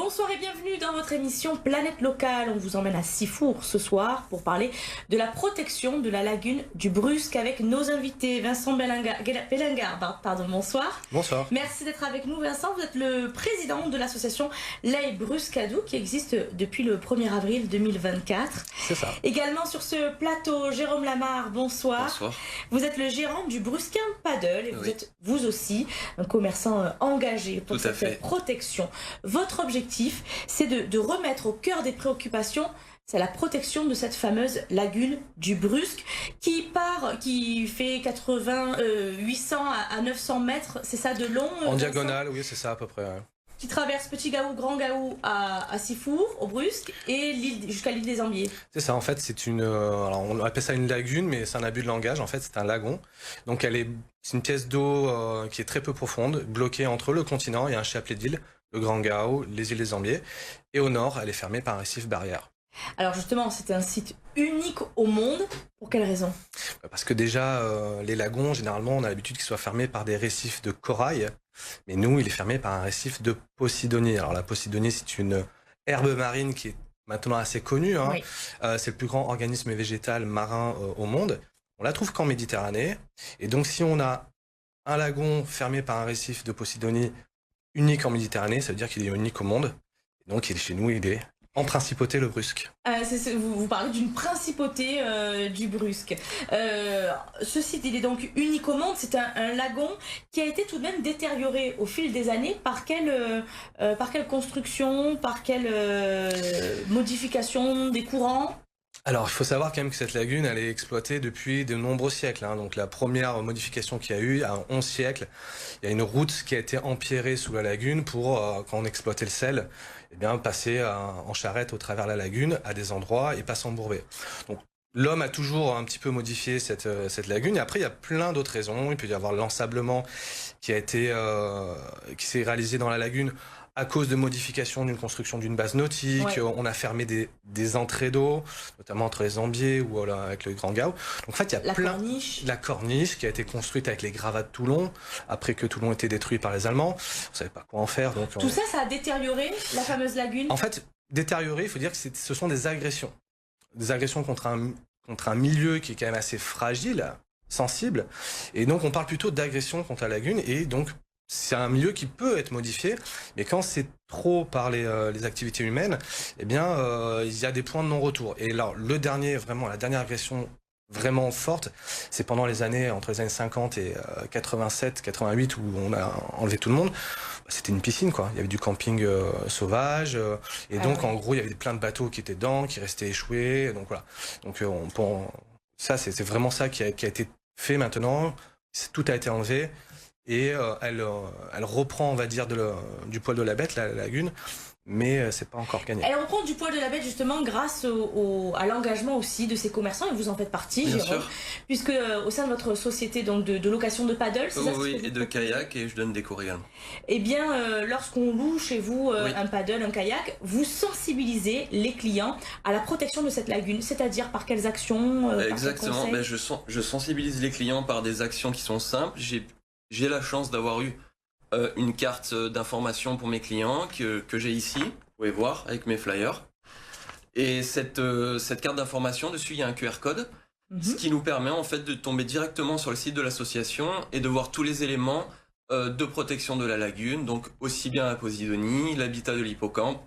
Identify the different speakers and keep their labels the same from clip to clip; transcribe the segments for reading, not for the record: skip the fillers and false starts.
Speaker 1: Bonsoir et bienvenue dans votre émission Planète Locale. On vous emmène à Sifour ce soir pour parler de la protection de la lagune du Brusque avec nos invités. Vincent Bellingard, bonsoir.
Speaker 2: Bonsoir.
Speaker 1: Merci d'être avec nous Vincent. Vous êtes le président de l'association Lay Bruscadou qui existe depuis le 1er avril 2024.
Speaker 2: C'est ça.
Speaker 1: Également sur ce plateau, Jérôme Lamarre, bonsoir.
Speaker 3: Bonsoir.
Speaker 1: Vous êtes le gérant du Brusquin Paddle et vous
Speaker 3: Oui.
Speaker 1: êtes vous aussi un commerçant engagé pour
Speaker 3: Tout à
Speaker 1: cette
Speaker 3: fait.
Speaker 1: protection. Votre objectif, c'est de remettre au cœur des préoccupations, c'est la protection de cette fameuse lagune du Brusque qui fait 800 à 900 mètres, c'est ça de long
Speaker 2: En
Speaker 1: Vincent,
Speaker 2: diagonale, oui, c'est ça à peu près. Ouais.
Speaker 1: qui traverse Petit Gaou, Grand Gaou à Sifour, au Brusque, et jusqu'à l'île des Ambiers.
Speaker 2: C'est ça, en fait, c'est alors on appelle ça une lagune, mais c'est un abus de langage. En fait, c'est un lagon. Donc, c'est une pièce d'eau qui est très peu profonde, bloquée entre le continent et un chapelet d'îles, le Grand Gaou, les îles des Ambiers. Et au nord, elle est fermée par un récif barrière.
Speaker 1: Alors justement, c'est un site unique au monde. Pour quelle raison?
Speaker 2: Parce que déjà, les lagons, généralement, on a l'habitude qu'ils soient fermés par des récifs de corail. Mais nous, il est fermé par un récif de Posidonie. Alors la Posidonie, c'est une herbe marine qui est maintenant assez connue. Hein.
Speaker 1: Oui.
Speaker 2: C'est le plus grand organisme végétal marin au monde. On la trouve qu'en Méditerranée. Et donc, si on a un lagon fermé par un récif de Posidonie unique en Méditerranée, ça veut dire qu'il est unique au monde. Et donc, chez nous, il est en principauté le Brusque.
Speaker 1: Vous parlez d'une principauté du Brusque. Ce site, il est donc unique au monde. C'est un lagon qui a été tout de même détérioré au fil des années. Par quelle construction, par quelle modification des courants?
Speaker 2: Alors, il faut savoir quand même que cette lagune, elle est exploitée depuis de nombreux siècles. Hein. Donc, la première modification qu'il y a eu, à 11 siècles, il y a une route qui a été empierrée sous la lagune pour, quand on exploitait le sel, eh bien, passer en charrette au travers de la lagune à des endroits et pas s'embourber. Donc, l'homme a toujours un petit peu modifié cette lagune. Et après, il y a plein d'autres raisons. Il peut y avoir l'ensablement qui s'est réalisé dans la lagune à cause de modifications d'une construction d'une base nautique.
Speaker 1: Ouais.
Speaker 2: On a fermé des entrées d'eau, notamment entre les Ambiers ou avec le Grand Gaou. Donc en fait, il y a
Speaker 1: Corniche.
Speaker 2: La corniche qui a été construite avec les gravats de Toulon, après que Toulon était détruit par les Allemands. On ne savait pas quoi en faire. Donc
Speaker 1: Tout ça, ça a détérioré la fameuse lagune?
Speaker 2: En fait, détérioré, il faut dire que ce sont des agressions. Des agressions contre un milieu qui est quand même assez fragile, sensible. Et donc, on parle plutôt d'agression contre la lagune. Et donc, c'est un milieu qui peut être modifié, mais quand c'est trop par les activités humaines, eh bien, il y a des points de non-retour. Et alors, la dernière agression vraiment forte, c'est pendant entre les années 50 et 87, 88, où on a enlevé tout le monde. C'était une piscine, quoi. Il y avait du camping sauvage, et donc, en gros, il y avait plein de bateaux qui étaient dedans, qui restaient échoués. Donc voilà. Donc ça, c'est vraiment ça qui a été fait maintenant. Tout a été enlevé. Et elle reprend, on va dire, du poil de la bête, la lagune, mais c'est pas encore gagné.
Speaker 1: Elle reprend du poil de la bête justement grâce à l'engagement aussi de ces commerçants, et vous en faites partie,
Speaker 3: Bien
Speaker 1: Jérôme,
Speaker 3: sûr.
Speaker 1: puisque au sein de votre société donc de location de paddle, c'est ça ce que
Speaker 3: Oui,
Speaker 1: vous
Speaker 3: et de kayak, et je donne des cours également.
Speaker 1: Eh bien, lorsqu'on loue chez vous
Speaker 3: Oui.
Speaker 1: un paddle, un kayak, vous sensibilisez les clients à la protection de cette lagune, c'est-à-dire par quelles actions, par quels
Speaker 3: Exactement,
Speaker 1: conseils?
Speaker 3: je sensibilise les clients par des actions qui sont simples. J'ai la chance d'avoir eu une carte d'information pour mes clients que j'ai ici, vous pouvez voir, avec mes flyers. Et cette carte d'information, dessus il y a un QR code, ce qui nous permet en fait de tomber directement sur le site de l'association et de voir tous les éléments de protection de la lagune, donc aussi bien la Posidonie, l'habitat de l'hippocampe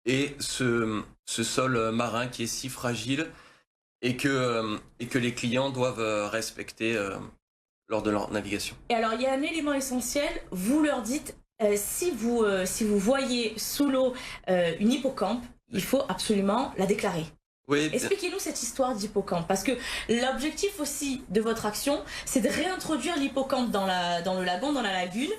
Speaker 3: et ce sol marin qui est si fragile et que les clients doivent respecter lors de leur navigation.
Speaker 1: Et alors, il y a un élément essentiel, vous leur dites, si vous voyez sous l'eau une hippocampe, il faut absolument la déclarer.
Speaker 3: Oui,
Speaker 1: Expliquez-nous cette histoire d'hippocampe, parce que l'objectif aussi de votre action, c'est de réintroduire l'hippocampe dans le lagon, dans la lagune.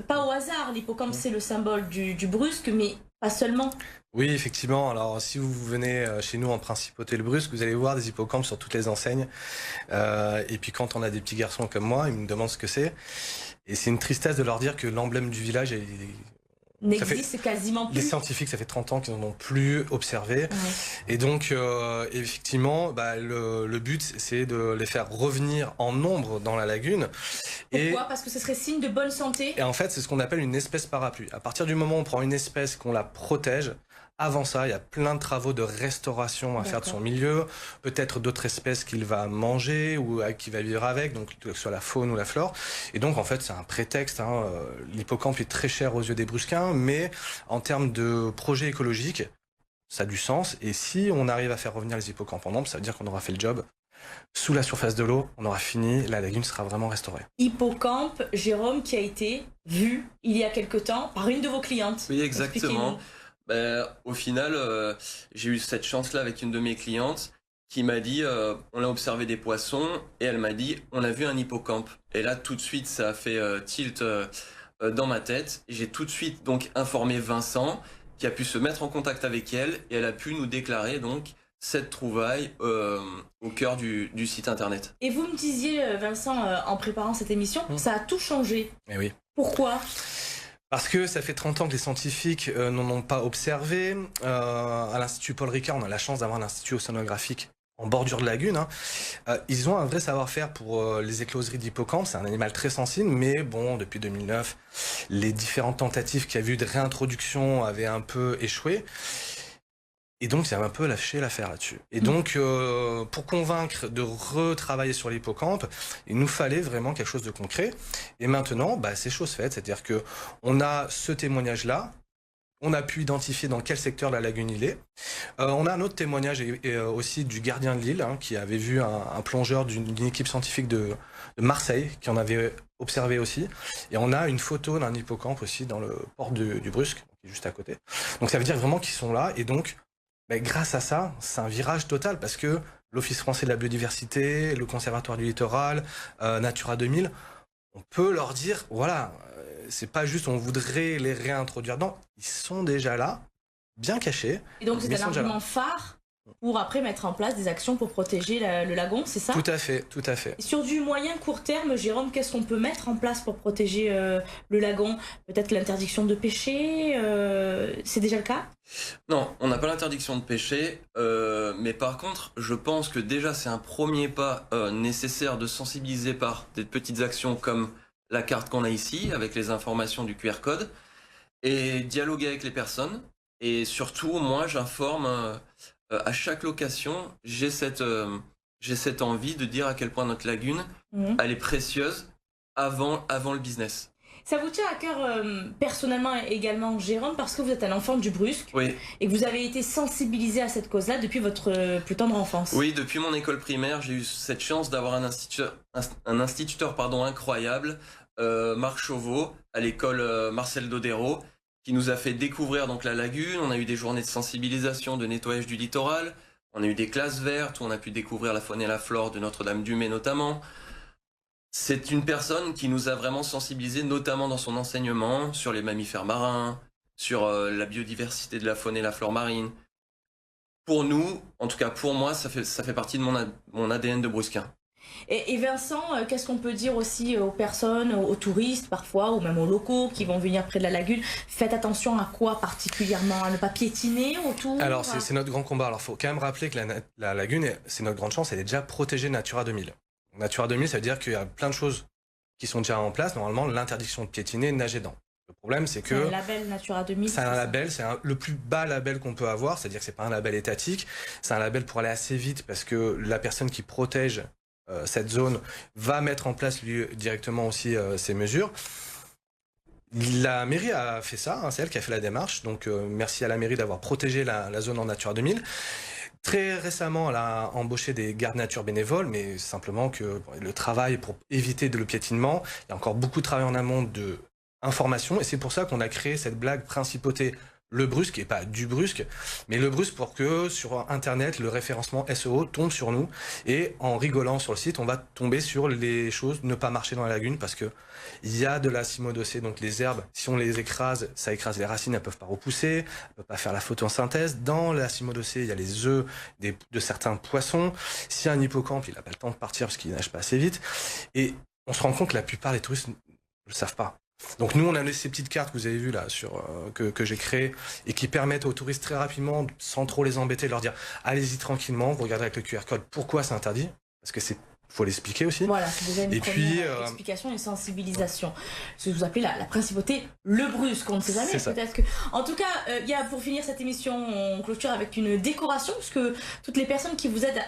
Speaker 1: Pas au hasard, l'hippocampe c'est le symbole du Brusque, mais pas seulement.
Speaker 2: Oui, effectivement. Alors, si vous venez chez nous en Principauté le Brusque, vous allez voir des hippocampes sur toutes les enseignes. Et puis, quand on a des petits garçons comme moi, ils me demandent ce que c'est. Et c'est une tristesse de leur dire que l'emblème du village,
Speaker 1: n'existe quasiment
Speaker 2: Les
Speaker 1: plus.
Speaker 2: scientifiques, ça fait 30 ans qu'ils n'en ont plus observé.
Speaker 1: Ouais.
Speaker 2: Et donc, effectivement, le but, c'est de les faire revenir en nombre dans la lagune.
Speaker 1: Pourquoi? Parce que ce serait signe de bonne santé.
Speaker 2: Et en fait, c'est ce qu'on appelle une espèce parapluie. À partir du moment où on prend une espèce, qu'on la protège, avant ça, il y a plein de travaux de restauration à faire de son milieu, peut-être d'autres espèces qu'il va manger ou qu'il va vivre avec, donc que ce soit la faune ou la flore. Et donc, en fait, c'est un prétexte. L'hippocampe est très cher aux yeux des Brusquins, mais en termes de projet écologique, ça a du sens. Et si on arrive à faire revenir les hippocampes en nombre, ça veut dire qu'on aura fait le job. Sous la surface de l'eau, on aura fini, la lagune sera vraiment restaurée.
Speaker 1: Hippocampe, Jérôme, qui a été vu il y a quelque temps par une de vos clientes.
Speaker 3: Oui, exactement. Au final, j'ai eu cette chance-là avec une de mes clientes qui m'a dit, on a observé des poissons, et elle m'a dit, on a vu un hippocampe. Et là, tout de suite, ça a fait tilt dans ma tête. J'ai tout de suite donc informé Vincent, qui a pu se mettre en contact avec elle, et elle a pu nous déclarer donc cette trouvaille au cœur du site internet.
Speaker 1: Et vous me disiez, Vincent, en préparant cette émission, ça a tout changé.
Speaker 2: Eh oui.
Speaker 1: Pourquoi ?
Speaker 2: Parce que ça fait 30 ans que les scientifiques n'en ont pas observé. À l'Institut Paul Ricard, on a la chance d'avoir un institut océanographique en bordure de lagune. Ils ont un vrai savoir-faire pour les écloseries d'hippocampe. C'est un animal très sensible, mais bon, depuis 2009, les différentes tentatives qu'il y a eu de réintroduction avaient un peu échoué. Et donc, ça a un peu lâché l'affaire là-dessus. Et donc, pour convaincre de retravailler sur l'hippocampe, il nous fallait vraiment quelque chose de concret. Et maintenant, c'est chose faite. C'est-à-dire que on a ce témoignage-là. On a pu identifier dans quel secteur la lagune il est. On a un autre témoignage aussi du gardien de l'île, qui avait vu un plongeur d'une équipe scientifique de Marseille, qui en avait observé aussi. Et on a une photo d'un hippocampe aussi dans le port du Brusque, qui est juste à côté. Donc ça veut dire vraiment qu'ils sont là. Et donc, grâce à ça, c'est un virage total parce que l'Office français de la biodiversité, le Conservatoire du littoral, Natura 2000, on peut leur dire, voilà, c'est pas juste on voudrait les réintroduire. Non, ils sont déjà là, bien cachés.
Speaker 1: Et donc c'est un argument phare pour après mettre en place des actions pour protéger le lagon, c'est ça ?
Speaker 2: Tout à fait, tout à fait.
Speaker 1: Et sur du moyen court terme, Jérôme, qu'est-ce qu'on peut mettre en place pour protéger le lagon ? Peut-être l'interdiction de pêcher, c'est déjà le cas ?
Speaker 3: Non, on n'a pas l'interdiction de pêcher, mais par contre, je pense que déjà c'est un premier pas nécessaire de sensibiliser par des petites actions comme la carte qu'on a ici, avec les informations du QR code, et dialoguer avec les personnes. Et surtout, moi, j'informe à chaque location, j'ai cette envie de dire à quel point notre lagune, elle est précieuse avant le business.
Speaker 1: Ça vous tient à cœur personnellement également, Jérôme, parce que vous êtes un enfant du Brusque,
Speaker 3: oui,
Speaker 1: et que vous avez été sensibilisé à cette cause-là depuis votre plus tendre enfance.
Speaker 3: Oui, depuis mon école primaire, j'ai eu cette chance d'avoir un instituteur incroyable, Marc Chauveau, à l'école Marcel Dodero, qui nous a fait découvrir donc la lagune. On a eu des journées de sensibilisation, de nettoyage du littoral. On a eu des classes vertes où on a pu découvrir la faune et la flore de Notre-Dame-du-Mets notamment. C'est une personne qui nous a vraiment sensibilisés, notamment dans son enseignement, sur les mammifères marins, sur la biodiversité de la faune et la flore marine. Pour nous, en tout cas pour moi, ça fait partie de mon ADN de Brusquin.
Speaker 1: Et Vincent, qu'est-ce qu'on peut dire aussi aux personnes, aux touristes parfois, ou même aux locaux qui vont venir près de la lagune ? Faites attention à quoi particulièrement ? À ne pas piétiner autour ?
Speaker 2: Alors c'est notre grand combat. Alors il faut quand même rappeler que la lagune, c'est notre grande chance, elle est déjà protégée Natura 2000. Natura 2000, ça veut dire qu'il y a plein de choses qui sont déjà en place. Normalement, l'interdiction de piétiner, nager dans. Le problème, c'est que...
Speaker 1: C'est un label Natura 2000.
Speaker 2: C'est un label, c'est le plus bas label qu'on peut avoir. C'est-à-dire que c'est pas un label étatique. C'est un label pour aller assez vite parce que la personne qui protège cette zone va mettre en place lui directement aussi ces mesures. La mairie a fait ça, c'est elle qui a fait la démarche. Donc merci à la mairie d'avoir protégé la zone en Natura 2000. Très récemment, elle a embauché des gardes nature bénévoles, mais simplement que le travail pour éviter le piétinement, il y a encore beaucoup de travail en amont de information, et c'est pour ça qu'on a créé cette blague Principauté le Brusque, et pas du Brusque, mais le Brusque pour que sur Internet, le référencement SEO tombe sur nous, et en rigolant sur le site, on va tomber sur les choses, ne pas marcher dans la lagune, parce que il y a de la cymodocée, donc les herbes, si on les écrase, ça écrase les racines, elles peuvent pas repousser, elles peuvent pas faire la photosynthèse. Dans la cymodocée, il y a les œufs de certains poissons. Si un hippocampe, il n'a pas le temps de partir parce qu'il nage pas assez vite. Et on se rend compte que la plupart des touristes ne le savent pas. Donc nous, on a ces petites cartes que vous avez vues là, que j'ai créées et qui permettent aux touristes très rapidement, sans trop les embêter, de leur dire allez-y tranquillement, vous regardez avec le QR code pourquoi c'est interdit, parce que faut l'expliquer aussi.
Speaker 1: Voilà, c'est déjà une
Speaker 2: et
Speaker 1: première
Speaker 2: puis,
Speaker 1: explication, une sensibilisation. Ce que vous appelez la principauté le brusque, on ne sait jamais. Peut-être que. En tout cas, il y a pour finir cette émission, on clôture avec une décoration, puisque toutes les personnes qui vous aident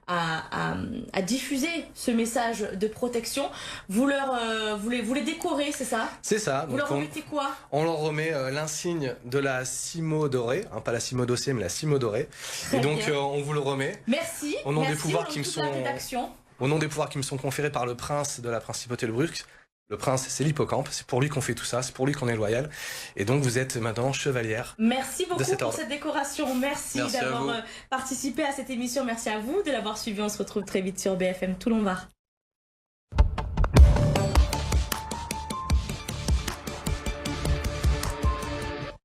Speaker 1: à diffuser ce message de protection, vous les décorez, c'est ça?
Speaker 2: C'est ça.
Speaker 1: Vous leur remettez quoi?
Speaker 2: On leur remet l'insigne de la Cimo dorée, hein, pas la Cimo dossée, mais la Cimo dorée. Et donc on vous le remet.
Speaker 1: Merci.
Speaker 2: Au nom
Speaker 1: Merci,
Speaker 2: des pouvoirs qui me sont. Au nom des pouvoirs qui me sont conférés par le prince de la principauté le Brusque. Le prince, c'est l'hippocampe, c'est pour lui qu'on fait tout ça, c'est pour lui qu'on est loyal. Et donc vous êtes maintenant chevalière.
Speaker 1: Merci beaucoup pour cette décoration, merci d'avoir participé à cette émission, merci à vous de l'avoir suivi. On se retrouve très vite sur BFM Toulon-Var.